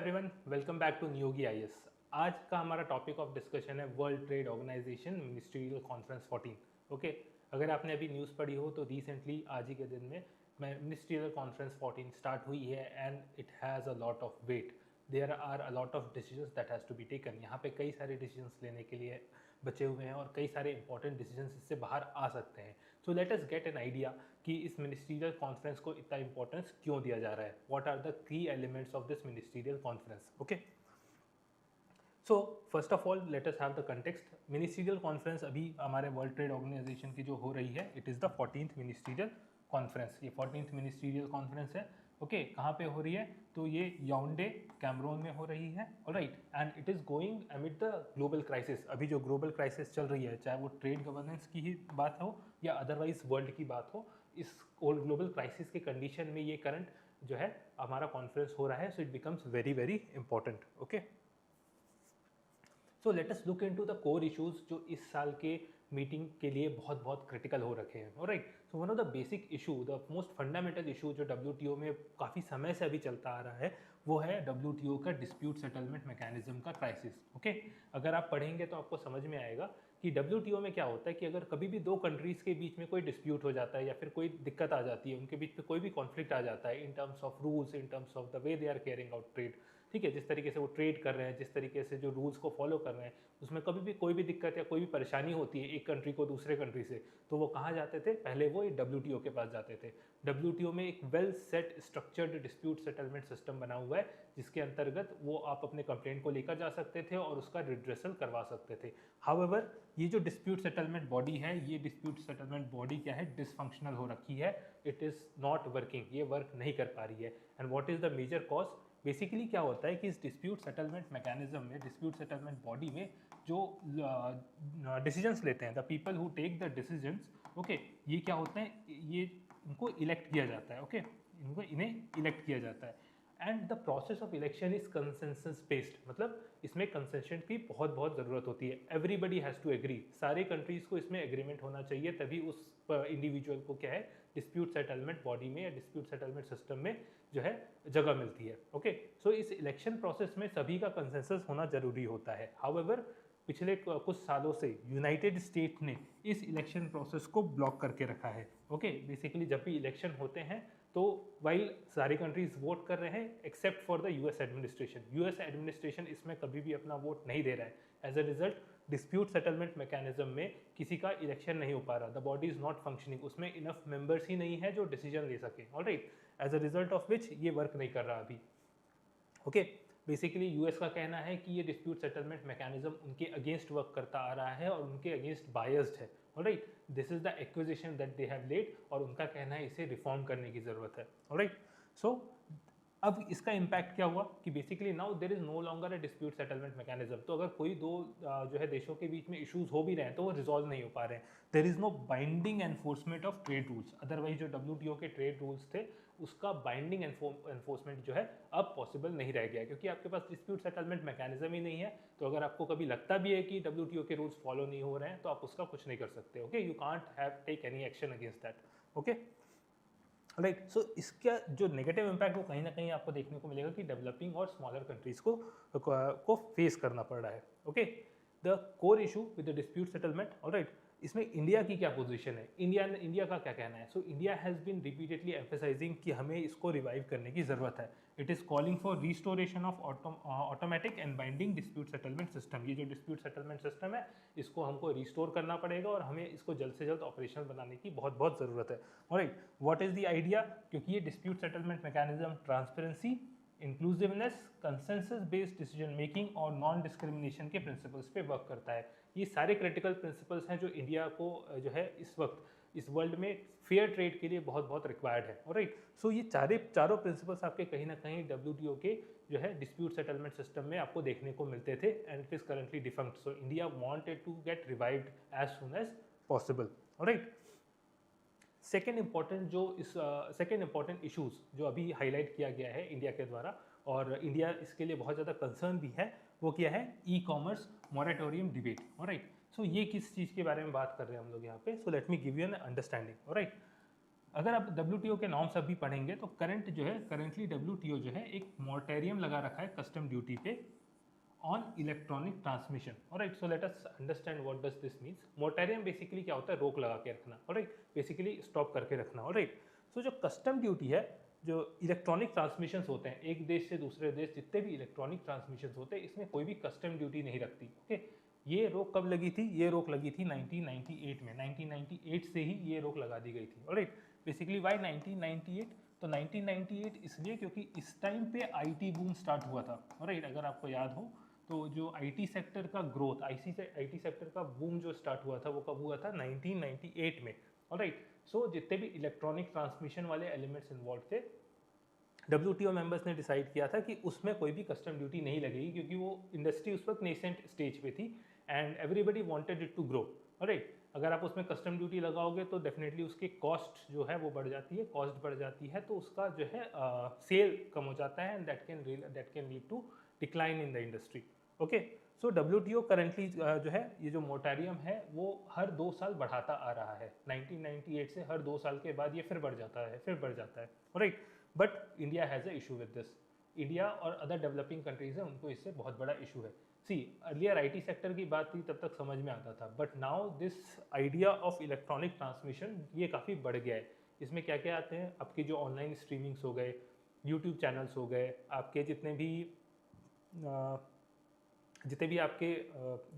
Everyone, welcome back to Niyogi IAS. आज का हमारा टॉपिक ऑफ डिस्कशन है world trade organization ministerial conference 14। Okay, अगर आपने अभी न्यूज़ पढ़ी हो तो रिसेंटली आज ही के दिन में मिनिस्ट्रियल कॉन्फ्रेंस 14 स्टार्ट हुई है and it has a lot of weight. There are a lot of decisions that has to be taken. यहाँ पे कई सारे डिसीजंस लेने के लिए बचे हुए हैं और कई सारे इंपॉर्टेंट डिसीजंस इससे बाहर आ सकते हैं। So let us get an idea कि इस मिनिस्ट्रियल कॉन्फ्रेंस को इतना इंपॉर्टेंस क्यों दिया जा रहा है। What are the key elements of this ministerial conference. Okay, so first of all let us have the context. Ministerial conference अभी हमारे वर्ल्ड ट्रेड ऑर्गेनाइजेशन की जो हो रही है, it is the 14th ministerial conference. ये 14th मिनिस्ट्रियल कॉन्फ्रेंस है। Okay, कहाँ पे हो रही है? तो ये याउंडे कैमरून में हो रही है। Alright, and it is going amid the global crisis. अभी जो ग्लोबल क्राइसिस चल रही है, चाहे वो ट्रेड गवर्नेंस की ही बात हो या अदरवाइज वर्ल्ड की बात हो, इस ग्लोबल क्राइसिस के कंडीशन में ये करंट जो है हमारा कॉन्फ्रेंस हो रहा है। So it becomes very very important. Okay, so let us look into the core issues जो इस साल के मीटिंग के लिए बहुत बहुत क्रिटिकल हो रखे हैं। Alright, so one of the basic issue, the most fundamental issue जो डब्ल्यूटीओ में काफ़ी समय से अभी चलता आ रहा है, वो है डब्ल्यूटीओ का डिस्प्यूट सेटलमेंट मैकेनिज्म का क्राइसिस। ओके, अगर आप पढ़ेंगे तो आपको समझ में आएगा कि डब्ल्यूटीओ में क्या होता है कि अगर कभी भी दो कंट्रीज़ के बीच में कोई डिस्प्यूट हो जाता है या फिर कोई दिक्कत आ जाती है, उनके बीच में कोई भी कॉन्फ्लिक्ट आ जाता है in terms of rules, in terms of the way they are carrying out trade, ठीक है, जिस तरीके से वो ट्रेड कर रहे हैं, जिस तरीके से जो रूल्स को फॉलो कर रहे हैं, उसमें कभी भी कोई भी दिक्कत या कोई भी परेशानी होती है एक कंट्री को दूसरे कंट्री से, तो वो कहाँ जाते थे? पहले वो डब्ल्यूटीओ के पास जाते थे। डब्ल्यूटीओ में एक well set structured dispute settlement system बना हुआ है, जिसके अंतर्गत वो आप अपने कंप्लेंट को लेकर जा सकते थे और उसका रिड्रेसल करवा सकते थे। हाउएवर, ये जो डिस्प्यूट सेटलमेंट बॉडी है, ये डिस्प्यूट सेटलमेंट बॉडी क्या है? डिसफंक्शनल हो रखी है। इट इज़ नॉट वर्किंग, ये वर्क नहीं कर पा रही है। And what is the major cause? Basically क्या होता है कि इस डिस्प्यूट सेटलमेंट मैकेनिज्म में, डिस्प्यूट सेटलमेंट बॉडी में जो डिसीजंस लेते हैं, the people who take the decisions, okay, ये क्या होते हैं? ये इनको इलेक्ट किया जाता है। ओके, इन्हें इलेक्ट किया जाता है and the process of election is consensus based. मतलब इसमें कंसेंशन की बहुत बहुत ज़रूरत होती है। एवरीबडी हैज़ टू एग्री, सारे कंट्रीज़ को इसमें एग्रीमेंट होना चाहिए, तभी उस इंडिविजुअल को क्या है, डिस्प्यूट सेटलमेंट बॉडी में या डिस्प्यूट सेटलमेंट सिस्टम में जो है जगह मिलती है। ओके, सो इस इलेक्शन प्रोसेस में सभी का कंसेंसस होना जरूरी होता है। हाउएवर, पिछले कुछ सालों से यूनाइटेड स्टेट ने इस इलेक्शन प्रोसेस को ब्लॉक करके रखा है। ओके, बेसिकली जब भी इलेक्शन होते हैं तो वाइल सारी कंट्रीज वोट कर रहे हैं except for the US administration, US administration इसमें कभी भी अपना वोट नहीं दे रहा है। As a result dispute settlement mechanism में किसी का इलेक्शन नहीं हो पा रहा, the body is not functioning, उसमें इनफ मेंबर्स ही नहीं है जो डिसीजन ले सके। Alright, as a result of which ये वर्क नहीं कर रहा अभी। ओके, बेसिकली यूएस का कहना है कि ये डिस्प्यूट सेटलमेंट मैकेनिज्म उनके अगेंस्ट वर्क करता आ रहा है और उनके अगेंस्ट बायस्ड है। Alright, this is the acquisition that they have led और उनका कहना है इसे रिफॉर्म करने की ज़रूरत है। ऑलराइट, सो अब इसका इम्पैक्ट क्या हुआ कि basically now there is no longer a dispute settlement mechanism. तो अगर कोई दो जो है देशों के बीच में इश्यूज हो भी रहे हैं तो वो रिजॉल्व नहीं हो पा रहे हैं। There is no binding enforcement of trade rules. Otherwise जो डब्ल्यूटीओ के ट्रेड रूल्स थे उसका बाइंडिंग एनफोर्समेंट जो है अब पॉसिबल नहीं रह गया, क्योंकि आपके पास डिस्प्यूट सेटलमेंट मैकेनिज्म ही नहीं है। तो अगर आपको कभी लगता भी है कि डब्ल्यूटीओ के रूल्स फॉलो नहीं हो रहे हैं तो आप उसका कुछ नहीं कर सकते। Okay, you can't have take any action against that. Okay, right, so इसका जो नेगेटिव इम्पैक्ट वो कहीं ना कहीं आपको देखने को मिलेगा कि डेवलपिंग और स्मॉलर कंट्रीज को फेस करना पड़ रहा है। Okay, the core issue with the dispute settlement. Alright, इसमें इंडिया की क्या पोजीशन है, इंडिया का क्या कहना है? So India has been repeatedly emphasizing कि हमें इसको रिवाइव करने की ज़रूरत है। It is calling for restoration of automatic and binding dispute settlement system. ये जो डिस्प्यूट सेटलमेंट सिस्टम है इसको हमको रिस्टोर करना पड़ेगा और हमें इसको जल्द से जल्द ऑपरेशनल बनाने की बहुत बहुत ज़रूरत है। Alright, what is the idea? क्योंकि ये dispute settlement mechanism transparency, inclusiveness, consensus based decision making और नॉन डिस्क्रिमिनेशन के प्रिंसिपल्स पे वर्क करता है। ये सारे क्रिटिकल प्रिंसिपल्स हैं जो इंडिया को जो है इस वक्त इस वर्ल्ड में फेयर ट्रेड के लिए बहुत बहुत रिक्वायर्ड है। ऑलराइट, सो ये चारों प्रिंसिपल्स आपके कहीं ना कहीं डब्ल्यूटीओ के जो है डिस्प्यूट सेटलमेंट सिस्टम में आपको देखने को मिलते थे and it is currently defunct. So India wanted to get revived as soon as possible. Alright, second important issues जो अभी हाईलाइट किया गया है इंडिया के द्वारा और इंडिया इसके लिए बहुत ज़्यादा कंसर्न भी है, वो क्या है? E commerce moratorium debate. Alright, so ये किस चीज़ के बारे में बात कर रहे हैं हम लोग यहाँ पे? So let me give you an understanding. Alright, अगर आप WTO के नॉर्म्स अभी पढ़ेंगे तो करंटली WTO जो है एक मोरेटोरियम लगा रखा है कस्टम ड्यूटी पे on electronic transmission. Alright, so let us understand what does this means. Moratorium basically क्या होता है, रोक लगा के रखना। ऑलराइट, बेसिकली स्टॉप करके रखना। ऑलराइट, सो जो कस्टम ड्यूटी है, जो इलेक्ट्रॉनिक ट्रांसमिशंस होते हैं एक देश से दूसरे देश, जितने भी इलेक्ट्रॉनिक ट्रांसमिशंस होते हैं इसमें कोई भी कस्टम ड्यूटी नहीं रखती। ओके, ये रोक कब लगी थी? ये रोक लगी थी 1998 में। 1998 से ही ये रोक लगा दी गई थी। Alright, basically why 1998? तो 1998 इसलिए क्योंकि इस टाइम पे आईटी बूम स्टार्ट हुआ था। ऑलराइट, अगर आपको याद हो तो जो आईटी सेक्टर का ग्रोथ, आईटी सेक्टर का बूम जो स्टार्ट हुआ था वो कब हुआ था? 1998 में। ऑलराइट, सो जितने भी इलेक्ट्रॉनिक ट्रांसमिशन वाले एलिमेंट्स इन्वॉल्व थे, WTO मेंबर्स ने डिसाइड किया था कि उसमें कोई भी कस्टम ड्यूटी नहीं लगेगी, क्योंकि वो इंडस्ट्री उस वक्त नेसेंट स्टेज पे थी and everybody wanted it to grow. Alright, अगर आप उसमें कस्टम ड्यूटी लगाओगे तो डेफिनेटली उसकी कॉस्ट जो है वो बढ़ जाती है, कॉस्ट बढ़ जाती है तो उसका जो है सेल कम हो जाता है and that can lead to decline in the industry. Okay, so WTO currently जो है ये जो मोरेटोरियम है वो हर 2 साल बढ़ाता आ रहा है। 1998 से हर 2 साल के बाद ये फिर बढ़ जाता है, फिर बढ़ जाता है। Right, but India has a issue with this. India और अदर डेवलपिंग कंट्रीज हैं, उनको इससे बहुत बड़ा इशू है। सी, अर्लियर आईटी सेक्टर की बात थी तब तक समझ में आता था, but now this idea of electronic transmission ये काफ़ी बढ़ गया है। इसमें क्या क्या आते हैं? आपके जो ऑनलाइन स्ट्रीमिंग्स हो गए, यूट्यूब चैनल्स हो गए, आपके जितने भी आपके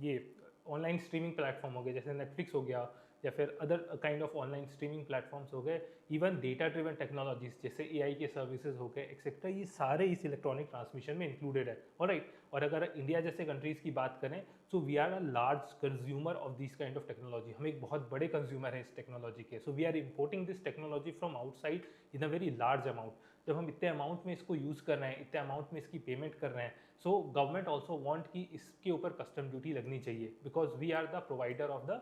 ये ऑनलाइन स्ट्रीमिंग प्लेटफॉर्म हो गए, जैसे नेटफ्लिक्स हो गया या फिर other kind of online streaming platforms हो गए, इवन डेटा ड्रिवन टेक्नोलॉजीज जैसे AI के सर्विसेज हो गए एक्सेट्रा, ये सारे इस इलेक्ट्रॉनिक ट्रांसमिशन में इंक्लूडेड है। ऑलराइट, और अगर इंडिया जैसे कंट्रीज़ की बात करें, so we are a large consumer of this kind of technology. हम एक बहुत बड़े कंज्यूमर हैं इस टेक्नोलॉजी के। So we are importing this technology from outside in a very large amount. जब हम इतने अमाउंट में इसको यूज़ कर रहे हैं, इतने अमाउंट में इसकी पेमेंट कर रहे हैं, सो गवर्नमेंट ऑल्सो वांट कि इसके ऊपर कस्टम ड्यूटी लगनी चाहिए, because we are the provider of the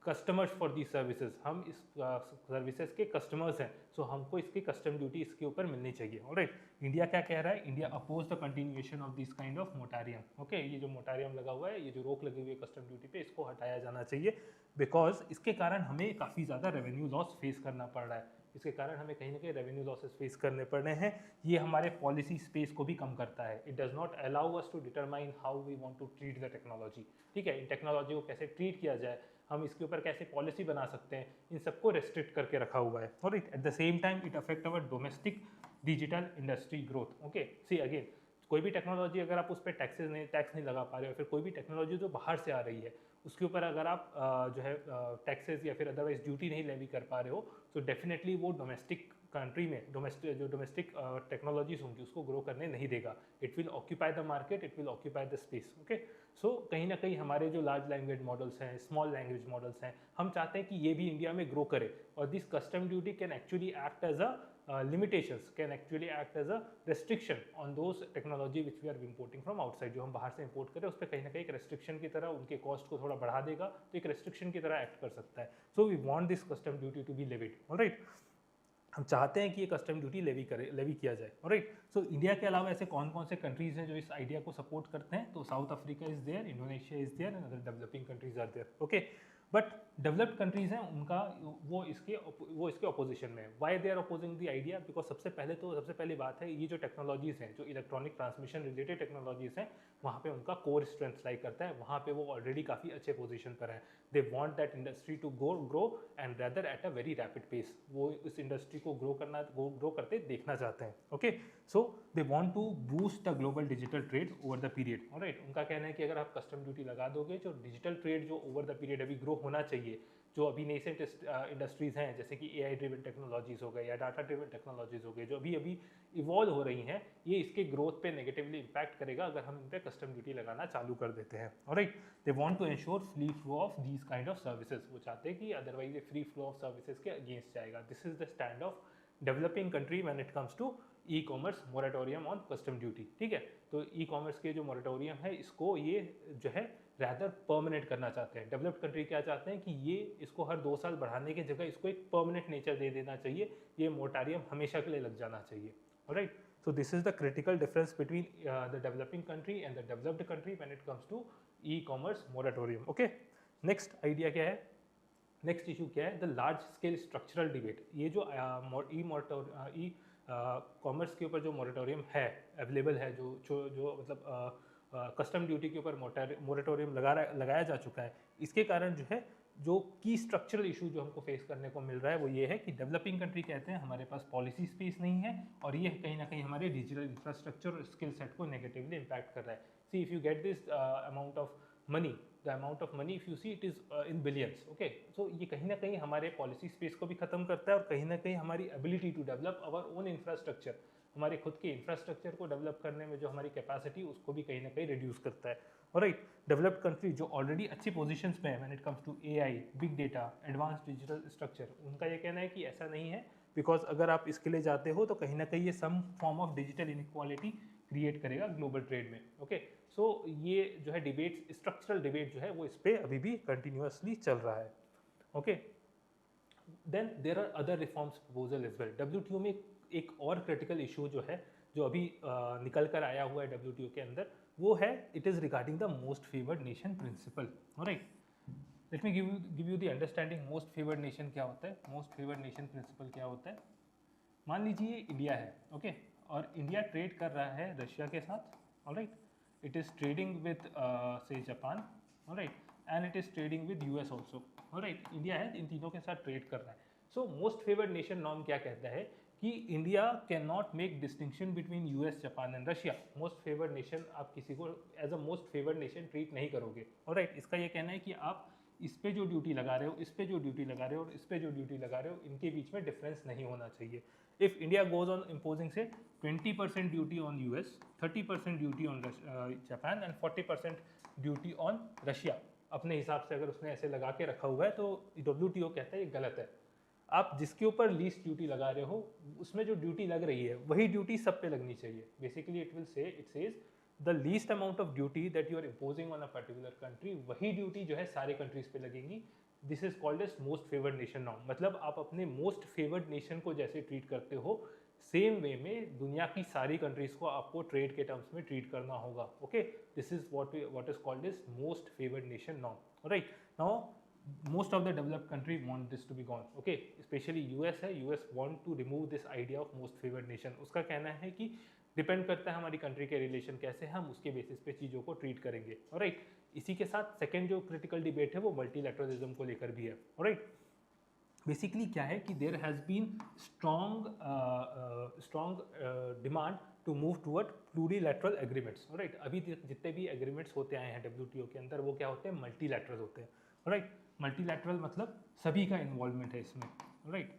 customers for the services. हम इस सर्विसेज के कस्टमर्स हैं, सो हमको इसकी कस्टम ड्यूटी इसके ऊपर मिलनी चाहिए। ऑलराइट, इंडिया क्या कह रहा है? India oppose the continuation of this kind of moratorium. Okay, ये जो मोरेटोरियम लगा हुआ है, ये जो रोक लगी हुई है कस्टम ड्यूटी पे, इसको हटाया जाना चाहिए, बिकॉज इसके कारण हमें काफ़ी ज़्यादा रेवेन्यू लॉस फेस करना पड़ रहा है। इसके कारण हमें कहीं ना कहीं रेवेन्यू लॉसेस फेस करने पड़ रहे हैं। ये हमारे पॉलिसी स्पेस को भी कम करता है। It does not allow us to determine how we want to treat the technology. ठीक है, इन टेक्नोलॉजी को कैसे ट्रीट किया जाए, हम इसके ऊपर कैसे पॉलिसी बना सकते हैं, इन सबको रेस्ट्रिक्ट करके रखा हुआ है। और at the same time it affect our domestic digital industry growth. Okay, see again, कोई भी टेक्नोलॉजी अगर आप उस पर टैक्स नहीं लगा पा रहे हो, फिर कोई भी टेक्नोलॉजी जो बाहर से आ रही है उसके ऊपर अगर आप जो है टैक्सेस या फिर अदरवाइज ड्यूटी नहीं लेवी कर पा रहे हो, तो डेफिनेटली वो डोमेस्टिक कंट्री में डोमेस्टिक टेक्नोलॉजीज होंगी उसको ग्रो करने नहीं देगा। It will occupy the market, it will occupy the space. Okay, so कहीं ना कहीं हमारे जो लार्ज लैंग्वेज मॉडल्स हैं, स्मॉल लैंग्वेज मॉडल्स हैं, हम चाहते हैं कि ये भी इंडिया में ग्रो करे, और this custom duty can actually act as a limitations, can actually act as a restriction on those technology which we are importing from outside। जो हम बाहर से import करें उस पर कहीं ना कहीं एक restriction की तरह उनके cost को थोड़ा बढ़ा देगा, तो एक restriction की तरह act कर सकता है। So we want this custom duty to be levied, alright। हम चाहते हैं कि ये कस्टम ड्यूटी लेवी किया जाए। ऑलराइट, सो इंडिया के अलावा ऐसे कौन कौन से कंट्रीज हैं जो इस आइडिया को सपोर्ट करते हैं? तो South Africa is there, Indonesia is there and other developing countries are there. Okay, but developed countries हैं उनका वो इसके अपोजिशन में है। Why they are opposing the idea? Because सबसे पहली बात है, ये जो टेक्नोलॉजीज हैं, जो इलेक्ट्रॉनिक ट्रांसमिशन रिलेटेड टेक्नोलॉजीज हैं, वहाँ पे उनका कोर स्ट्रेंथ लाई करता है, वहाँ पे वो ऑलरेडी काफ़ी अच्छे पोजीशन पर हैं। They want that industry to grow and rather at a very rapid pace. वो इस इंडस्ट्री को ग्रो करते देखना चाहते हैं। Okay, so they want to boost the global digital trade over the period. Alright, उनका कहना है कि अगर आप कस्टम ड्यूटी लगा दोगे, जो डिजिटल ट्रेड जो ओवर द पीरियड अभी ग्रो होना चाहिए, जो अभी नेसेंट इंडस्ट्रीज हैं जैसे कि AI ड्रिवन टेक्नोलॉजीज हो गए या डाटा ड्रिवन टेक्नोलॉजीज हो गए, जो अभी इवॉल्व हो रही हैं, ये इसके ग्रोथ पे नेगेटिवली इम्पैक्ट करेगा अगर हम इन पे कस्टम ड्यूटी लगाना चालू कर देते हैं। Alright, they want to ensure free flow of these kind of services. वो चाहते हैं कि अदरवाइज ये फ्री फ्लो ऑफ सर्विसेज के अगेंस्ट जाएगा। This is the stand of developing country when it comes to e commerce moratorium on custom duty. ठीक है, तो ई कॉमर्स के जो मोरेटोरियम है, इसको ये जो है रैदर परमानेंट करना चाहते हैं। डेवलप्ड कंट्री क्या चाहते हैं कि ये इसको हर 2 साल बढ़ाने की जगह इसको एक परमानेंट नेचर दे देना चाहिए, ये मोरेटोरियम हमेशा के लिए लग जाना चाहिए। Alright, so this is the critical difference between the developing country and the developed country when it comes to e-commerce moratorium। okay, next idea क्या है? नेक्स्ट इशू क्या है, the large scale structural debate. ये जो e commerce के ऊपर जो moratorium है अवेलेबल है, जो मतलब कस्टम ड्यूटी के ऊपर मोरेटोरियम लगाया जा चुका है, इसके कारण जो है जो की स्ट्रक्चरल इशू जो हमको फेस करने को मिल रहा है वो ये है कि डेवलपिंग कंट्री कहते हैं हमारे पास पॉलिसी स्पेस नहीं है, और ये कहीं ना कहीं हमारे डिजिटल इंफ्रास्ट्रक्चर और स्किल सेट को नेगेटिवली इम्पैक्ट कर रहा है। See if you get this amount of money, the amount of money if you see it is in billions, okay. So ये कहीं ना कहीं हमारे पॉलिसी स्पेस को भी खत्म करता है, और कहीं ना कहीं हमारी ability to develop our own infrastructure, हमारे खुद के इंफ्रास्ट्रक्चर को डेवलप करने में जो हमारी कैपेसिटी उसको भी कहीं ना कहीं रिड्यूस करता है। ऑलराइट, डेवलप्ड कंट्री जो ऑलरेडी अच्छी पोजीशंस पे है when it comes to AI, big data, advance digital structure, उनका ये कहना है कि ऐसा नहीं है, बिकॉज अगर आप इसके लिए जाते हो तो कहीं ना कहीं ये some form of digital inequality create करेगा ग्लोबल ट्रेड में, ओके। सो ये जो है डिबेट्स, स्ट्रक्चरल डिबेट जो है वो इस पर अभी भी कंटिन्यूसली चल रहा है, okay. Then there are other reforms proposal as well. WTO में एक और क्रिटिकल इशू जो है जो अभी निकल कर आया हुआ है डब्ल्यूटीओ के अंदर, वो है it is regarding the most favoured nation principle, alright. Let me give you the understanding most favoured nation क्या होता है, मोस्ट फेवर्ड नेशन प्रिंसिपल क्या होता है। मान लीजिए इंडिया है, ओके, और इंडिया ट्रेड कर रहा है रशिया के साथ, alright, it is trading with से Japan, alright, and it is trading with US also, alright. India है, इन तीनों के साथ ट्रेड कर रहा है। So most favoured nation norm क्या कहता है कि India can not make distinction between US, Japan and Russia. Most favoured nation, आप किसी को as a most favoured nation treat नहीं करोगे, ऑलराइट। इसका ये कहना है कि आप इस पे जो ड्यूटी लगा रहे हो, इस पे जो ड्यूटी लगा रहे हो और इस पे जो ड्यूटी लगा रहे हो, इनके बीच में डिफरेंस नहीं होना चाहिए। If India goes on imposing से 20% duty on US, 30% duty on Japan and 40% duty on Russia, अपने हिसाब से अगर उसने ऐसे लगा के रखा हुआ है, तो डब्ल्यूटीओ कहता है ये गलत है। आप जिसके ऊपर लीस्ट ड्यूटी लगा रहे हो, उसमें जो ड्यूटी लग रही है वही ड्यूटी सब पे लगनी चाहिए। Basically it will say, it says the least amount of duty that you are imposing on a particular country, वही ड्यूटी जो है सारे कंट्रीज पे लगेंगी। This is called as most favoured nation norm. मतलब आप अपने मोस्ट फेवर्ड नेशन को जैसे ट्रीट करते हो, सेम वे में दुनिया की सारी कंट्रीज को आपको ट्रेड के टर्म्स में ट्रीट करना होगा, okay. This is what is called as most favoured nation norm, right. Now most of the developed country want this to be gone, okay, especially US है, US want to remove this idea of most favored nation। उसका कहना है कि depend करता है हमारी country के relation कैसे, हम उसके बेसिस पे चीज़ों को ट्रीट करेंगे, ऑलराइट। इसी के साथ सेकंड जो क्रिटिकल डिबेट है वो मल्टीलैटरलिज्म को लेकर भी है, ऑलराइट। बेसिकली क्या है कि there has been strong demand to move toward plurilateral agreements, right. अभी जितने भी एग्रीमेंट्स होते आए हैं डब्ल्यूटीओ के अंदर, वो क्या होते हैं, मल्टीलैटरल होते हैं, राइट। मल्टीलैटरल मतलब सभी का इन्वॉल्वमेंट है इसमें, राइट।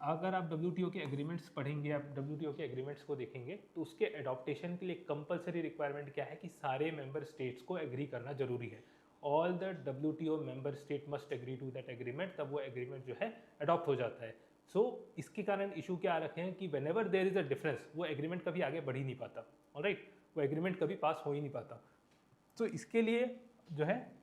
अगर आप डब्ल्यूटीओ के एग्रीमेंट्स पढ़ेंगे, आप डब्ल्यूटीओ के एग्रीमेंट्स को देखेंगे, तो उसके एडॉप्टेशन के लिए कंपलसरी रिक्वायरमेंट क्या है कि सारे मेंबर स्टेट्स को एग्री करना जरूरी है। All the WTO member state must agree to that agreement, तब वो एग्रीमेंट जो है अडॉप्ट हो जाता है। सो इसके कारण इशू क्या आ रखे हैं कि whenever there is a difference, वो एग्रीमेंट कभी आगे बढ़ ही नहीं पाता, ऑलराइट, वो एग्रीमेंट कभी पास हो ही नहीं पाता। तो इसके लिए जो है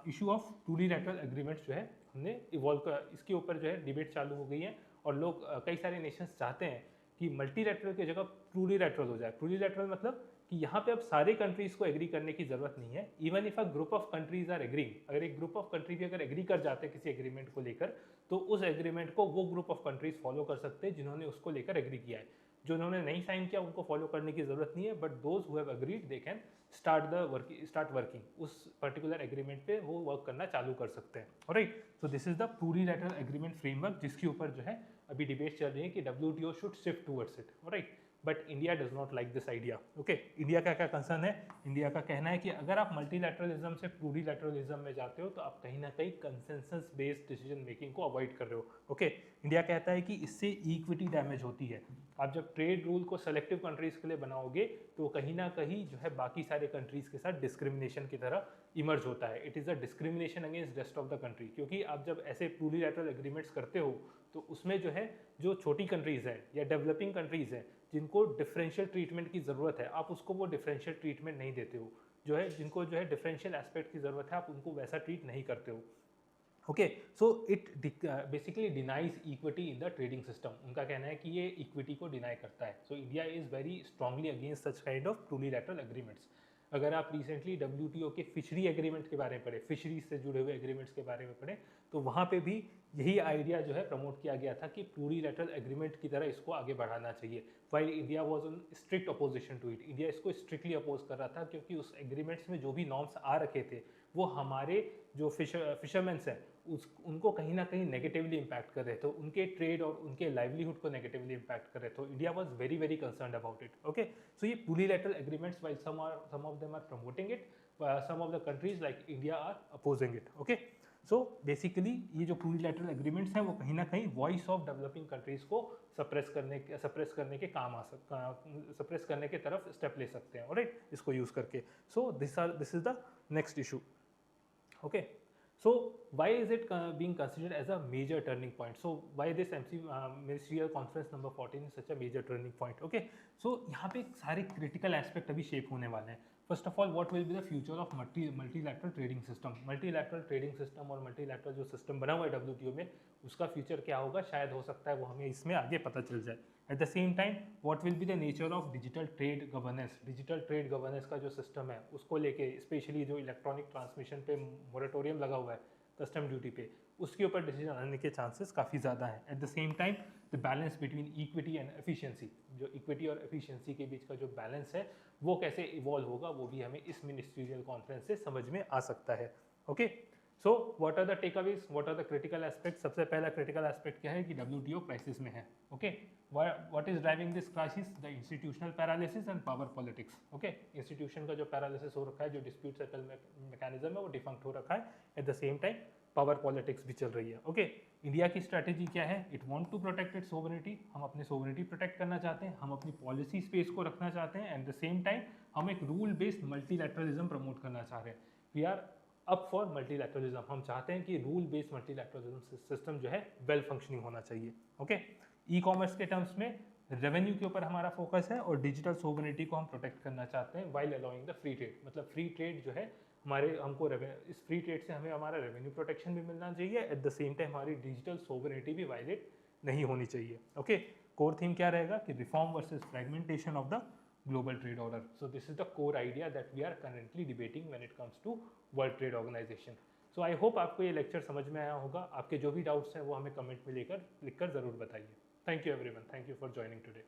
इशू ऑफ प्लूरीलैटरल एग्रीमेंट्स जो है हमने इवॉल्व कर, इसके ऊपर जो है डिबेट चालू हो गई है, और लोग कई सारे नेशंस चाहते हैं कि मल्टीलैटरल की जगह प्लूरीलैटरल हो जाए। प्लूरीलैटरल मतलब कि यहाँ पे अब सारे कंट्रीज को एग्री करने की जरूरत नहीं है। Even if a group of countries are agreeing, अगर एक ग्रुप ऑफ कंट्री भी अगर एग्री कर जाते हैं किसी एग्रीमेंट को लेकर, तो उस एग्रीमेंट को वो ग्रुप ऑफ कंट्रीज फॉलो कर सकते हैं जिन्होंने उसको लेकर एग्री किया है। जो उन्होंने नहीं साइन किया उनको फॉलो करने की जरूरत नहीं है, but those who have agreed they can start working, उस पर्टिकुलर एग्रीमेंट पे वो वर्क करना चालू कर सकते हैं, alright. So this is the प्लूरीलैटरल agreement framework, जिसके ऊपर जो है अभी डिबेट चल रही है कि WTO should shift towards it, alright. But India does not like this idea, okay. India का क्या कंसर्न है, इंडिया का कहना है कि अगर आप मल्टीलैटरलिज्म से प्लूरीलैटरलिज्म में जाते हो तो आप कहीं ना कहीं कंसेंसस बेस्ड डिसीजन मेकिंग को अवॉइड कर रहे हो, ओके। इंडिया कहता है कि इससे इक्विटी डैमेज होती है। आप जब ट्रेड रूल को सेलेक्टिव कंट्रीज के लिए बनाओगे तो कहीं ना कहीं जो है बाकी सारे कंट्रीज के साथ डिस्क्रिमिनेशन की तरह इमर्ज होता है। It is a discrimination against rest of the country, क्योंकि आप जब ऐसे प्लूरीलैटरल एग्रीमेंट्स करते हो तो उसमें जो है जो छोटी कंट्रीज़ हैं या डेवलपिंग कंट्रीज़ हैं जिनको डिफरेंशियल ट्रीटमेंट की ज़रूरत है, आप उसको वो डिफरेंशियल ट्रीटमेंट नहीं देते हो। जो है जिनको जो है डिफरेंशियल एस्पेक्ट की ज़रूरत है, आप उनको वैसा ट्रीट नहीं करते हो, okay. So it basically denies equity in the trading system. उनका कहना है कि ये इक्विटी को डिनाई करता है। So India is very strongly against such kind of प्लूरीलैटरल agreements. अगर आप रिसेंटली WTO के फिशरी एग्रीमेंट के बारे में पढ़े, फिशरीज से जुड़े हुए एग्रीमेंट्स के बारे में पढ़े, तो वहाँ पे भी यही आइडिया जो है प्रमोट किया गया था कि प्लूरीलैटरल एग्रीमेंट की तरह इसको आगे बढ़ाना चाहिए। While India was on strict opposition to it, India इसको स्ट्रिक्टली अपोज कर रहा था, क्योंकि उस एग्रीमेंट्स में जो भी नॉर्म्स आ रखे थे वो हमारे जो फिशरमैन्स हैं उनको कहीं ना कहीं नेगेटिवली इम्पैक्ट कर रहे थे, उनके ट्रेड और उनके लाइवलीहुड को नेगेटिवली इम्पैक्ट कर रहे थे। India was very very concern about it. Okay, so ये plurilateral agreements, while some of them are promoting it, some of the countries like India are opposing it. Okay, so basically ये जो प्लूरीलैटरल agreements हैं वो कहीं ना कहीं voice of developing countries को suppress करने के काम सप्रेस करने के तरफ स्टेप ले सकते हैं, राइट, इसको यूज करके। So this is the next issue. Okay, so why is it being considered as a major turning point? So why this ministerial conference number 14 is such a major turning point? Okay, so यहाँ पे सारे critical aspect अभी shape होने वाले हैं। First of all, what will be the future of multilateral trading system? Multilateral trading system और multilateral जो system बना हुआ है WTO में, उसका future क्या होगा, शायद हो सकता है वो हमें इसमें आगे पता चल जाए। At the same time, what will be the nature of digital trade governance? Digital trade governance का जो system है उसको लेके, स्पेशली जो इलेक्ट्रॉनिक ट्रांसमिशन पे मोरेटोरियम लगा हुआ है कस्टम ड्यूटी पे, उसके ऊपर डिसीजन आने के चांसेस काफ़ी ज़्यादा हैं। Eight the same time the balance between equity and efficiency, जो इक्विटी और एफिशिएंसी के बीच का जो बैलेंस है वो कैसे इवॉल्व होगा, वो भी हमें इस मिनिस्ट्रियल कॉन्फ्रेंस से समझ में आ सकता है। Okay, so what are the takeaways, what are the critical aspect? सबसे पहला क्रिटिकल एस्पेक्ट क्या है कि WTO क्राइसिस में है। Okay, what is driving this crisis? The institutional paralysis and power politics. Okay, institution का जो पैरालिसिस हो रखा है, जो डिस्प्यूट सेटल मैकेनिज्म है वो डिफंक्ट हो रखा है। Eight the same time power politics भी चल रही है। ओके, इंडिया की स्ट्रैटेजी क्या है? It want to protect its sovereignty, हम अपनी सोवरेनिटी प्रोटेक्ट करना चाहते हैं, हम अपनी पॉलिसी स्पेस को रखना चाहते हैं। एट द सेम टाइम हम एक रूल बेस्ड मल्टीलैटरलिज्म प्रमोट करना चाह रहे हैं। We are up for multilateralism, हम चाहते हैं कि रूल बेस्ड मल्टीलैटरलिज्म सिस्टम जो है वेल फंक्शनिंग होना चाहिए। ओके, ई कॉमर्स के टर्म्स में रेवेन्यू के ऊपर हमारा फोकस है और डिजिटल सोवरेनिटी को हम प्रोटेक्ट करना चाहते हैं while allowing the free trade. मतलब फ्री ट्रेड जो है हमको इस फ्री ट्रेड से हमें हमारा रेवेन्यू प्रोटेक्शन भी मिलना चाहिए, एट द सेम टाइम हमारी डिजिटल सोवरेनिटी भी वायलेट नहीं होनी चाहिए। ओके, कोर थीम क्या रहेगा कि reform versus fragmentation of the global trade order. So this is the core idea that we are currently debating when it comes to World Trade Organization. So I hope आपको ये lecture समझ में आया होगा। आपके जो भी डाउट्स हैं वो हमें कमेंट में लिखकर ज़रूर बताइए। Thank you everyone, thank you for joining today.